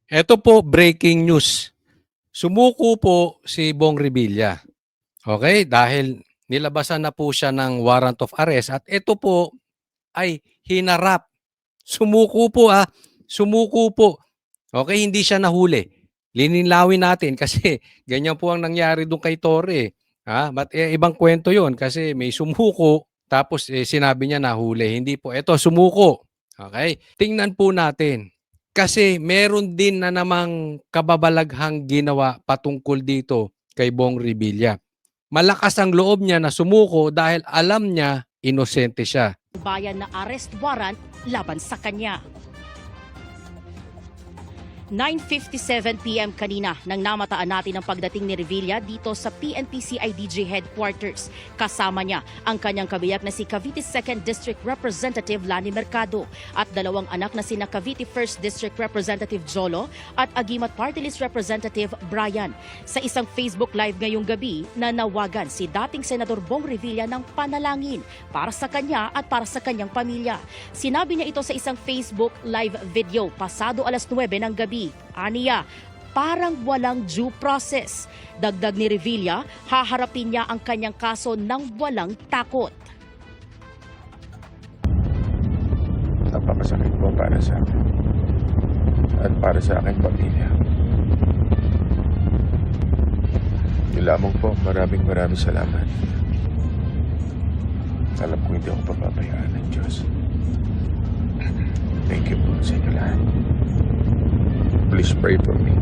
Ito po, breaking news. Sumuko po si Bong Revilla. Okay? Dahil nilabasan na po siya ng warrant of arrest at ito po ay hinarap. Sumuko po Sumuko po. Okay? Hindi siya nahuli. Lininlawin natin kasi ganyan po ang nangyari doon kay Torre. But ibang kwento yon kasi may sumuko tapos sinabi niya nahuli. Hindi po. Ito, sumuko. Okay? Tingnan po natin. Kasi meron din na namang kababalaghang ginawa patungkol dito kay Bong Revilla. Malakas ang loob niya na sumuko dahil alam niya inosente siya. Bayan na arrest warrant laban sa kanya. 9:57 PM kanina nang namataan natin ang pagdating ni Revilla dito sa PNP CIDG headquarters. Kasama niya ang kanyang kabiyak na si Cavite 2nd District Representative Lani Mercado at dalawang anak na sina Cavite 1st District Representative Jolo at Agimat Party List Representative Brian. Sa isang Facebook Live ngayong gabi, nanawagan si dating Senador Bong Revilla ng panalangin para sa kanya at para sa kanyang pamilya. Sinabi niya ito sa isang Facebook Live video pasado alas 9 ng gabi. Aniya, parang walang due process. Dagdag ni Revilla, haharapin niya ang kanyang kaso ng walang takot. Napakasakit po para sa akin at para sa aking pamilya. Yun lamang po, maraming salamat. Alam ko hindi ako papabayaan ng Diyos. Thank you po sa inyo lahat. Please pray for me.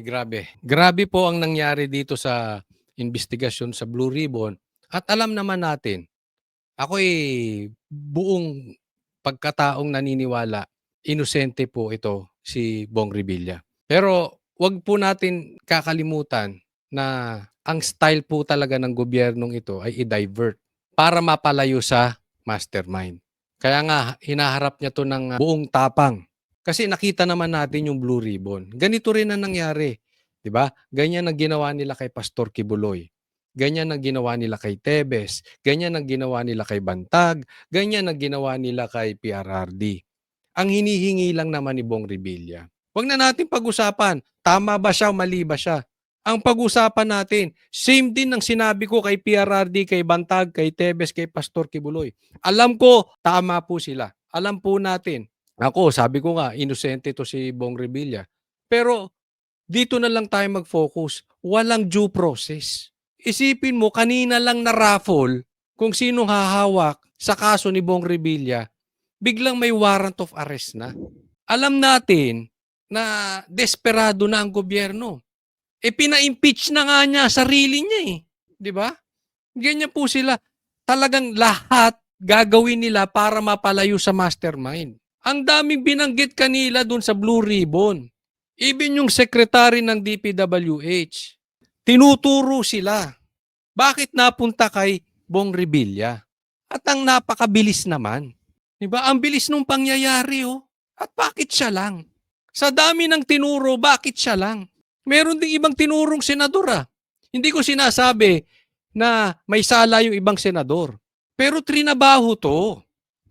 Grabe. Grabe po ang nangyari dito sa investigasyon sa Blue Ribbon. At alam naman natin, ako'y buong pagkataong naniniwala, inosente po ito si Bong Revilla. Pero wag po natin kakalimutan na ang style po talaga ng gobyernong ito ay i-divert para mapalayo sa mastermind. Kaya nga, hinaharap niya to ng buong tapang. Kasi nakita naman natin yung Blue Ribbon. Ganito rin ang nangyari. 'Di ba? Ganyan ang ginawa nila kay Pastor Kibuloy. Ganyan ang ginawa nila kay Tebes. Ganyan ang ginawa nila kay Bantag. Ganyan ang ginawa nila kay PRRD. Ang hinihingi lang naman ni Bong Revilla. Huwag na natin pag-usapan. Tama ba siya o mali ba siya? Ang pag-usapan natin, same din ng sinabi ko kay PRRD, kay Bantag, kay Tebes, kay Pastor Kibuloy. Alam ko, tama po sila. Alam po natin. Ako, sabi ko nga, inosente to si Bong Revilla. Pero dito na lang tayo mag-focus. Walang due process. Isipin mo, kanina lang na raffle kung sinong hahawak sa kaso ni Bong Revilla, biglang may warrant of arrest na. Alam natin na desperado na ang gobyerno. Pina-impeach na nga niya sarili niya eh. 'Di ba? Ganyan po sila. Talagang lahat gagawin nila para mapalayo sa mastermind. Ang daming binanggit kanila dun sa Blue Ribbon. Even yung secretary ng DPWH. Tinuturo sila. Bakit napunta kay Bong Revilla? At ang napakabilis naman. 'Di ba? Ang bilis nung pangyayari oh. At bakit siya lang? Sa dami ng tinuro, bakit siya lang? Meron ding ibang tinurong senador Hindi ko sinasabi na may sala yung ibang senador. Pero trinabaho to.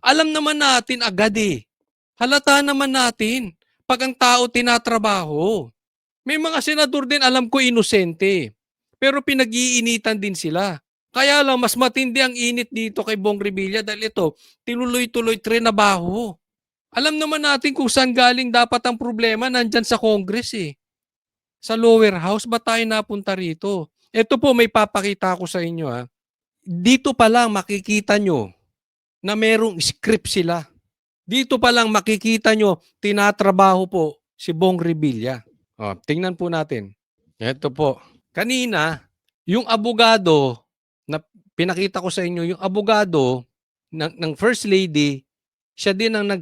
Alam naman natin agad eh. Halata naman natin pag ang tao tinatrabaho. May mga senador din alam ko inosente. Pero pinag-iinitan din sila. Kaya lang mas matindi ang init dito kay Bong Revilla dahil ito, tinuloy-tuloy trinabaho. Alam naman natin kung saan galing dapat ang problema nandyan sa Congress eh. Sa lower house, ba tayo napunta rito? Ito po, may papakita ko sa inyo Dito pa lang makikita nyo na merong script sila. Dito pa lang makikita nyo, tinatrabaho po si Bong Revilla. Tingnan po natin. Ito po. Kanina, yung abogado na pinakita ko sa inyo, yung abogado ng First Lady, siya din ang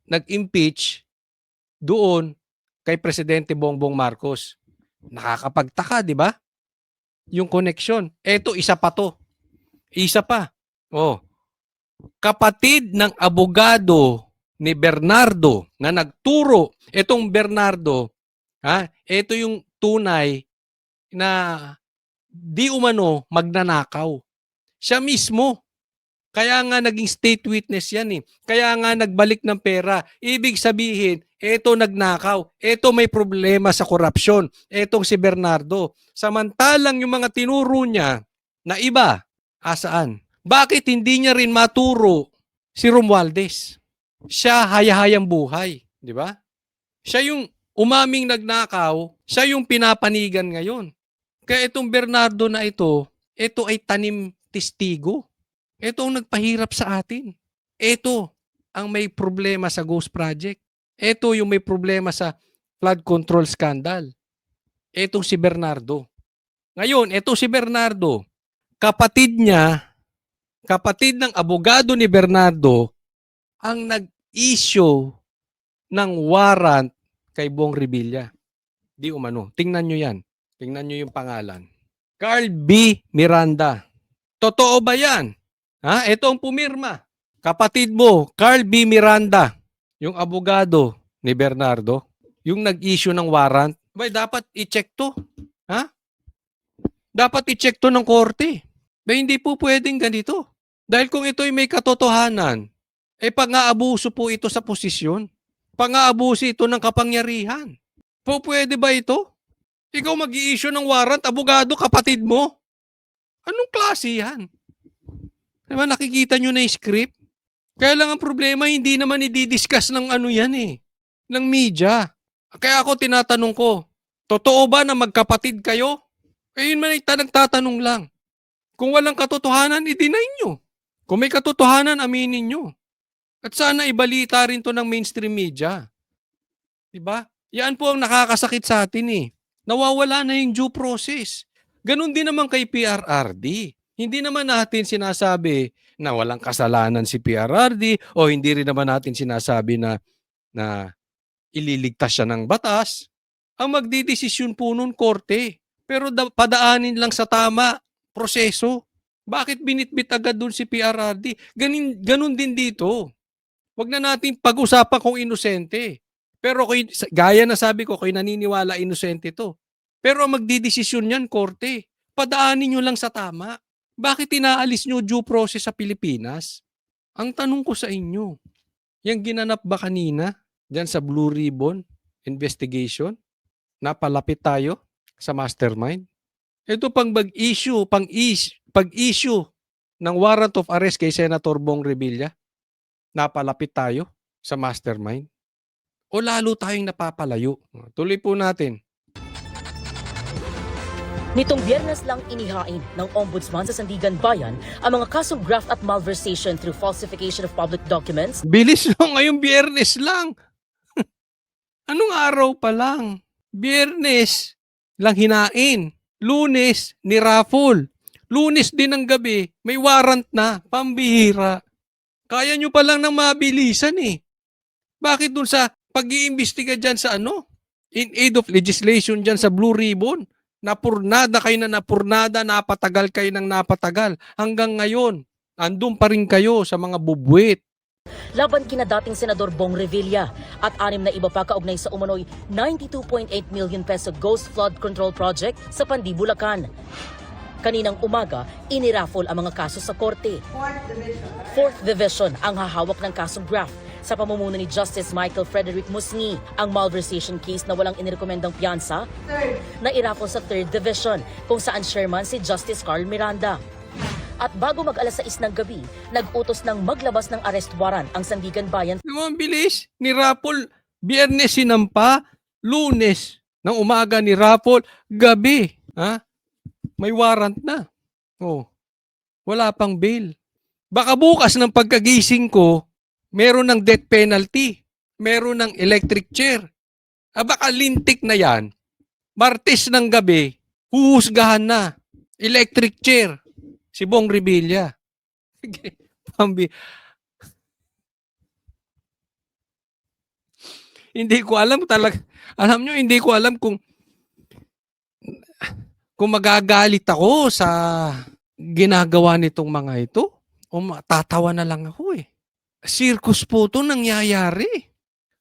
nag-impeach doon kay Presidente Bongbong Marcos. Nakakapagtaka, di ba? Yung connection. Eto, isa pa to. Isa pa. Kapatid ng abogado ni Bernardo na nagturo. Etong Bernardo, eto yung tunay na di umano magnanakaw. Siya mismo. Kaya nga naging state witness yan eh. Kaya nga nagbalik ng pera. Ibig sabihin, eto nagnakaw. Eto may problema sa korupsyon. Etong si Bernardo. Samantalang yung mga tinuro niya na iba, asaan? Bakit hindi niya rin maturo si Romualdez? Siya hayahayang buhay. Di ba? Siya yung umaming nagnakaw. Siya yung pinapanigan ngayon. Kaya itong Bernardo na ito ay tanim testigo. Ito ang nagpahirap sa atin. Ito ang may problema sa Ghost Project. Ito yung may problema sa flood control scandal. Ito si Bernardo. Ngayon, ito si Bernardo. Kapatid niya, kapatid ng abogado ni Bernardo, ang nag-issue ng warrant kay Bong Revilla. Di umano. Tingnan nyo yan. Tingnan nyo yung pangalan. Carl B. Miranda. Totoo ba yan? Ha? Ito ang pumirma. Kapatid mo, Carl B. Miranda, yung abogado ni Bernardo, yung nag-issue ng warrant. Bay, dapat i-check to. Ha? Dapat i-check to ng korte. Bay, hindi po pwedeng ganito. Dahil kung ito'y may katotohanan, pang-aabuso po ito sa posisyon. Pang-aabuso ito ng kapangyarihan. Po pwede ba ito? Ikaw mag-i-issue ng warrant, abogado, kapatid mo? Anong klase yan? Diba, nakikita nyo na yung script? Kaya lang ang problema, hindi naman i-discuss ng ano yan eh, ng media. Kaya ako tinatanong ko, totoo ba na magkapatid kayo? Yun man nagtatanong lang. Kung walang katotohanan, i-deny nyo. Kung may katotohanan, aminin nyo. At sana ibalita rin to ng mainstream media. Diba? Yan po ang nakakasakit sa atin eh. Nawawala na yung due process. Ganon din naman kay PRRD. Hindi naman natin sinasabi na walang kasalanan si PRRD o hindi rin naman natin sinasabi na ililigtas siya ng batas. Ang magdidesisyon po nun korte. Pero padaanin lang sa tama proseso. Bakit binitbit agad dun si PRRD? Ganon din dito. Wag na natin pag-usapan kung inosente. Pero gaya na sabi ko, kayo naniniwala inosente to. Pero ang magdidesisyon yan, korte. Padaanin nyo lang sa tama. Bakit inaalis nyo due process sa Pilipinas? Ang tanong ko sa inyo, yung ginanap ba kanina dyan sa Blue Ribbon investigation? Napalapit tayo sa mastermind? Ito pang pag-issue ng warrant of arrest kay Senator Bong Revilla, napalapit tayo sa mastermind? O lalo tayong napapalayo? Tuloy po natin. Nitong Biyernes lang inihain ng Ombudsman sa Sandigan Bayan ang mga kasong graft at malversation through falsification of public documents. Bilis no, ngayong Biyernes lang. Anong araw pa lang? Biyernes lang hinain. Lunes, ni-raffle. Lunes din ng gabi, may warrant na, pambihira. Kaya nyo pa lang ng mabilisan eh. Bakit dun sa pag-iimbestiga dyan sa in aid of legislation dyan sa Blue Ribbon, napurnada kayo na napurnada, napatagal kayo ng napatagal. Hanggang ngayon, andun pa rin kayo sa mga bubwit. Laban kina dating Senador Bong Revilla at 6 na iba pa kaugnay sa umano'y 92.8 million peso Ghost Flood Control Project sa Pandi, Bulacan. Kaninang umaga, iniraffle ang mga kaso sa korte. 4th Division ang hahawak ng kasong graft sa pamumuno ni Justice Michael Frederick Musni. Ang malversation case na walang inirekomendang piyansa na iraffle sa 3rd Division kung saan chairman si Justice Carl Miranda. At bago mag-alas 6 ng gabi, nag-utos ng maglabas ng arrest warrant ang Sandigan Bayan. Ang bilis, ni raffle, Biyernes sinampa, Lunes ng umaga ni raffle, gabi. Ha? May warrant na. Oh, wala pang bail. Baka bukas ng pagkagising ko, meron ng death penalty. Meron ng electric chair. Baka lintik na yan. Martes ng gabi, huhusgahan na. Electric chair. Si Bong Revilla. Hindi ko alam talaga. Alam nyo, hindi ko alam kung magagalit ako sa ginagawa nitong mga ito o tatawa na lang ako eh. Circus po ito nangyayari.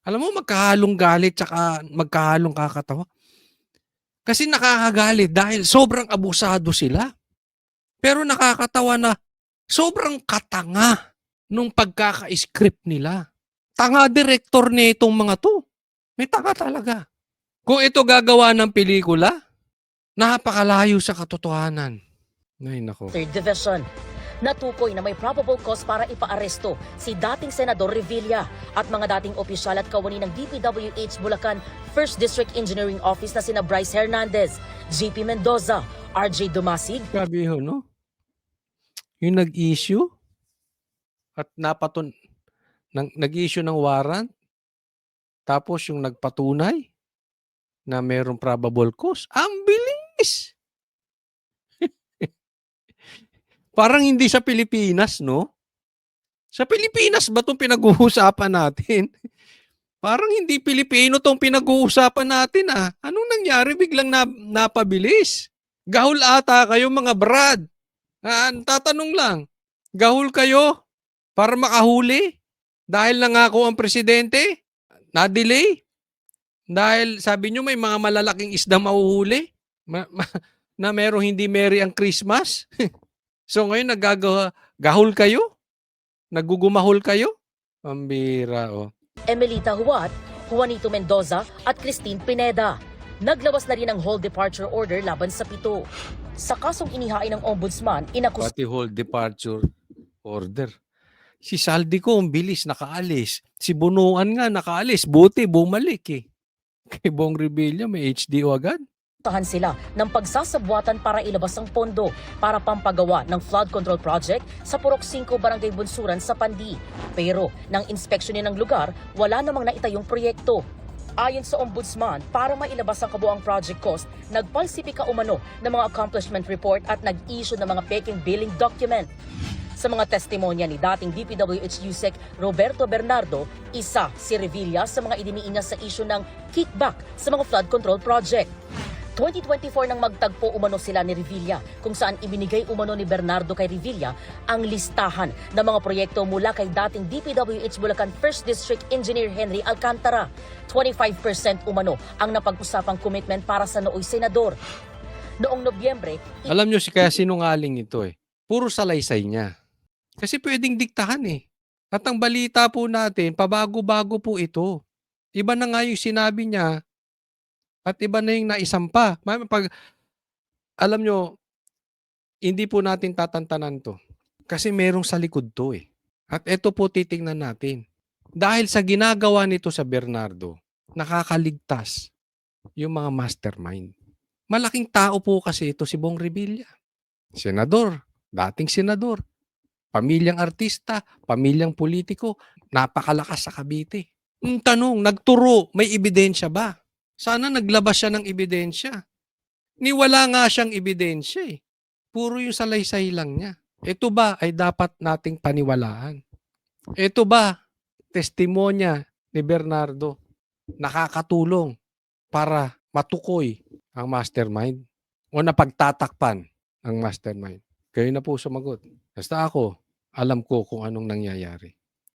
Alam mo, magkahalong galit tsaka magkahalong kakatawa. Kasi nakakagalit dahil sobrang abusado sila. Pero nakakatawa na Sobrang katanga nung pagkaka-script nila. Tanga direktor nitong mga 'to. May tanga talaga. Kung ito gagawa ng pelikula, napakalayo sa katotohanan. Ay nako. 3rd Division. Natukoy na may probable cause para ipaaresto si dating Senador Revilla at mga dating opisyal at kawani ng DPWH Bulacan 1st District Engineering Office na sina Bryce Hernandez, JP Mendoza, RJ Dumasig, Grabe ho, no? Yung nag-issue at nag-issue ng warrant, tapos yung nagpatunay na mayroong probable cause. Ang bilis! Parang hindi sa Pilipinas, no? Sa Pilipinas ba itong pinag-uusapan natin? Parang hindi Pilipino itong pinag-uusapan natin, ah. Anong nangyari? Biglang napabilis. Gahol ata kayo, mga brad. Tatanong lang, gahol kayo para makahuli? Dahil nangako ang presidente? Na-delay? Dahil sabi nyo may mga malalaking isda mahuhuli? Na merong hindi merry ang Christmas? So ngayon gahol kayo? Nagugumahol kayo? Pambira, oh. Emelita Huat, Juanito Mendoza at Christine Pineda. Naglawas na rin ang whole departure order laban sa 7. Sa kasong inihain ng ombudsman, Pati whole departure order. Si Saldico, ang bilis, nakaalis. Si Bunuan nga, nakaalis. Buti, bumalik eh. Kay Bong Revilla, may HDO agad. tahan sila ng pagsasabwatan para ilabas ang pondo para pampagawa ng flood control project sa Purok 5 Barangay Bunsuran sa Pandi. Pero nang inspeksyonin ng lugar, wala namang naitayong proyekto. Ayon sa ombudsman, para mailabas ang kabuang project cost, nagpalsipika umano ng mga accomplishment report at nag-issue ng mga peking billing document. Sa mga testimonya ni dating DPWH USEC Roberto Bernardo, isa si Revilla sa mga idiniin niya sa issue ng kickback sa mga flood control project. 2024 nang magtagpo umano sila ni Revilla kung saan ibinigay umano ni Bernardo kay Revilla ang listahan ng mga proyekto mula kay dating DPWH Bulacan 1st District Engineer Henry Alcantara. 25% umano ang napag-usapang commitment para sa nooy senador. Noong Nobyembre, Alam nyo kaya sinungaling ito eh. Puro salaysay niya. Kasi pwedeng diktahan eh. At ang balita po natin, pabago-bago po ito. Iba na nga yung sinabi niya at iba na yung naisampa. Alam nyo, hindi po natin tatantanan to. Kasi merong sa likod to eh. At ito po titingnan natin. Dahil sa ginagawa nito sa Bernardo, nakakaligtas yung mga mastermind. Malaking tao po kasi ito si Bong Revilla. Senador, dating senador. Pamilyang artista, pamilyang politiko, napakalakas sa Cavite. Ang tanong, nagturo, may ebidensya ba? Sana naglabas siya ng ebidensya. Wala nga siyang ebidensya eh. Puro yung salaysay lang niya. Ito ba ay dapat nating paniwalaan? Ito ba, testimonya ni Bernardo, nakakatulong para matukoy ang mastermind o napagtatakpan ang mastermind? Kayo na po sumagot. Basta ako, alam ko kung anong nangyayari.